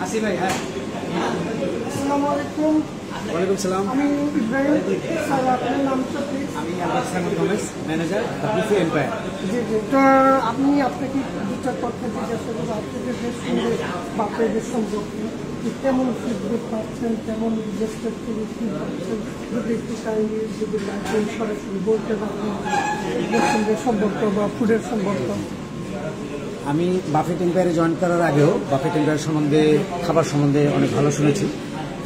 আসি ভাই। হ্যাঁ, আসসালামু আলাইকুম। ওয়ালাইকুম সালাম। আমি ইব্রাহিম স্যার, আপনার নামটা প্লিজ? আমি গমেজ, ম্যানেজার বুফে এম্পায়ার। জি জি। তো আপনাকে দুটা কথা জিজ্ঞাসা করবো। আপনাদের দেশ সঙ্গে বাপেদের সম্পর্কে কেমন ফিডব্যাক পাচ্ছেন, কেমন গেস্টের থেকে ফিড পাচ্ছেন, যদি একটু কাইন্ডলি যদি সরাসরি বলতে পারবেন দেশ সঙ্গে সম্পর্ক বা ফুডের সম্পর্ক। আমি বাফেট এম্পায়ারে জয়েন করার আগেও বাফেট এম্পায়ার সম্বন্ধে, খাবার সম্বন্ধে অনেক ভালো শুনেছি।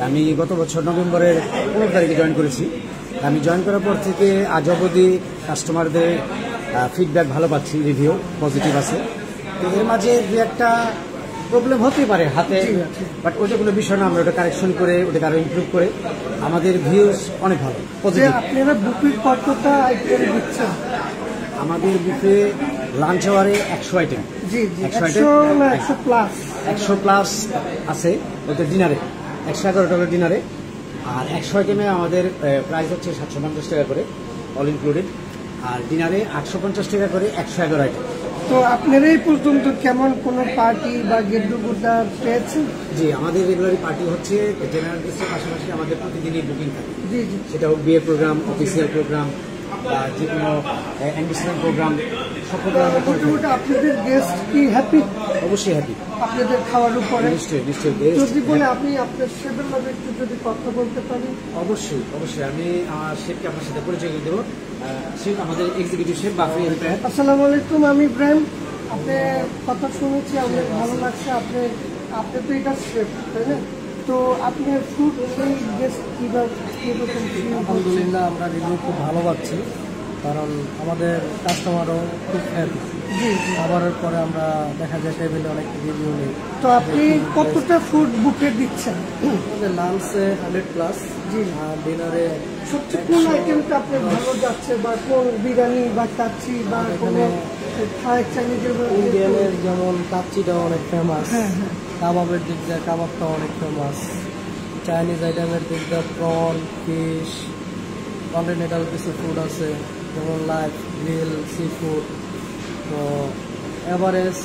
আমি গত বছর নভেম্বরের 15 তারিখে জয়েন করেছি। আমি জয়েন করার পর থেকে আজ অবধি কাস্টমারদের ফিডব্যাক ভালো পাচ্ছি, রিভিউ পজিটিভ আছে। তো এর মাঝে দু একটা প্রবলেম হতে পারে হাতে, বাট ওইটা কোনো বিষয় না। আমরা ওটা কারেকশন করে ওটাকে আরো ইমপ্রুভ করে আমাদের ভিউজ অনেক ভালো পজিটিভ। আপনারা বুফে কতটা আইটেম দিচ্ছেন? আমাদের বুফে লাঞ্চ আওয়ারে 100 আইটেম। জি জি, 100 প্লাস 100 প্লাস আছে ওদের ডিনারে, 111 টাকা ডিনারে। আর 100 আইটেমে আমাদের প্রাইস হচ্ছে 750 টাকা করে অল ইনক্লুডেড। আর ডিনারে 850 টাকা করে 111 আইটেম। তো আপনারা এই পর্যন্ত কেমন কোনো পার্টি বা গেট টুগেদার পেয়েছেন? জি, আমাদের রেগুলারি পার্টি হচ্ছে জেনারেল গেস্টের পাশাপাশি আমাদের প্রতিদিনই বুকিং থাকে। জি জি। সেটা হোক বিয়ের প্রোগ্রাম, অফিসিয়াল প্রোগ্রাম বা যে কোনো অ্যাম্বিশনাল প্রোগ্রাম, সব প্রোগ্রাম। আপনাদের গেস্ট কি হ্যাপি? অবশ্যই হ্যাপি আপনাদের খাওয়ার উপরে? নিশ্চয়ই নিশ্চয়ই। যদি বলে আপনি আপনার শেফের লগে একটু যদি কথা বলতে পারেন। অবশ্যই অবশ্যই, আমি আমার শেফকে আপনার সাথে পরিচয় করে দেবো। শেফ আমাদের এক্সিকিউটিভ শেফ বাফে এম্পায়ার। আসসালামু আলাইকুম, আমি ইব্রাহিম। আপনার কথা শুনেছি, অনেক ভালো লাগছে। আপনি তো এটা শেফ, তাই না? তো আপনার ফুড সেই গেস্ট কীভাবে কীরকম? আলহামদুলিল্লাহ, আমরা রিভিউ খুব ভালো পাচ্ছি, কারণ আমাদের কাস্টমারও খুব হ্যাপি। খাবারের পরে আমরা দেখা যায় টেবিলে অনেক রিভিউ নেই। তো আপনি কতটা ফুড বুকে দিচ্ছেন? আমাদের লাঞ্চে 100+, জি। আর ডিনারে সবচেয়ে কোন আইটেমটা আপনার ভালো যাচ্ছে, বা কোন বিরিয়ানি বা কাচ্চি বা কোনো থাই চাইনিজের? ইন্ডিয়ানের যেমন কাচ্চিটাও অনেক ফেমাস, হ্যাঁ হ্যাঁ। কাবাবের দিক দিয়ে কাবাবটাও অনেক ফেমাস, চাইনিজ আইটেমের দিক দিয়ে প্রন, ফিশ, কন্টিনেন্টাল কিছু ফুড আছে যেমন লাইভ গ্রিল, সি ফুড। তো এভারেজ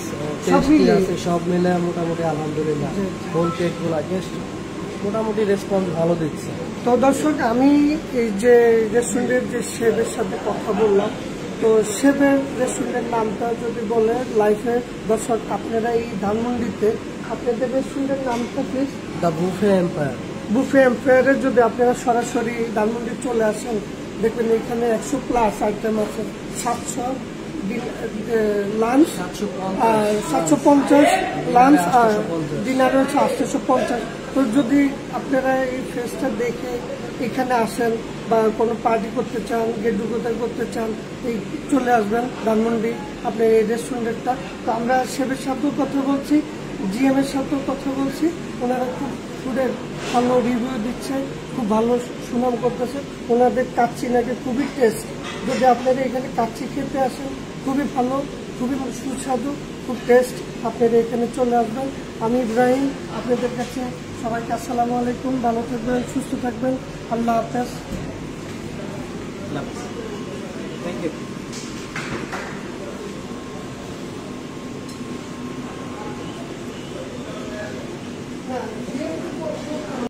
টেস্টি আছে, সব মিলে মোটামুটি আলহামদুলিল্লাহ। হোল কেকগুলো গেস্ট মোটামুটি রেসপন্স ভালো দিচ্ছে। তো দর্শক, আমি এই যে রেস্টুরেন্টের যে শেফের সাথে কথা বললাম, তো শেফের রেস্টুরেন্টের নামটা যদি বলে লাইফে, দর্শক আপনারা এই ধানমন্ডিতে আপনাদের রেস্টুরেন্টের নামটা please? The Buffet Empire. Buffet এম্পায়ারে যদি আপনারা সরাসরি ধানমন্ডি চলে আসেন, দেখবেন এখানে 100+ আইটেম আছে। 700 লাঞ্চ, 750 লাঞ্চ, আর ডিনার হচ্ছে 850। তো যদি আপনারা এই ফেসটা দেখে এখানে আসেন বা কোনো পার্টি করতে চান, গেট টুগেদার করতে চান, এই চলে আসবেন ধানমন্ডি আপনার এই রেস্টুরেন্টটা। তো আমরা শেফের সাথেও কথা বলছি, জিএম এর সাথেও কথা বলছি। ওনারা খুব ফুডের ভালো রিভিউ দিচ্ছে, খুব ভালো সুনাম করতেছে। ওনাদের কাচ্চি নাকি খুবই টেস্ট। যদি আপনারা এখানে কাচ্চি খেতে আসেন, খুবই ভালো, খুবই সুস্বাদু, খুব টেস্ট। আপনারা এখানে চলে আসবেন। আমি ইব্রাহিম, আপনাদের কাছে সবাইকে আসসালামু আলাইকুম। ভালো থাকবেন, সুস্থ থাকবেন। আল্লাহ হাফেজ। Thank you.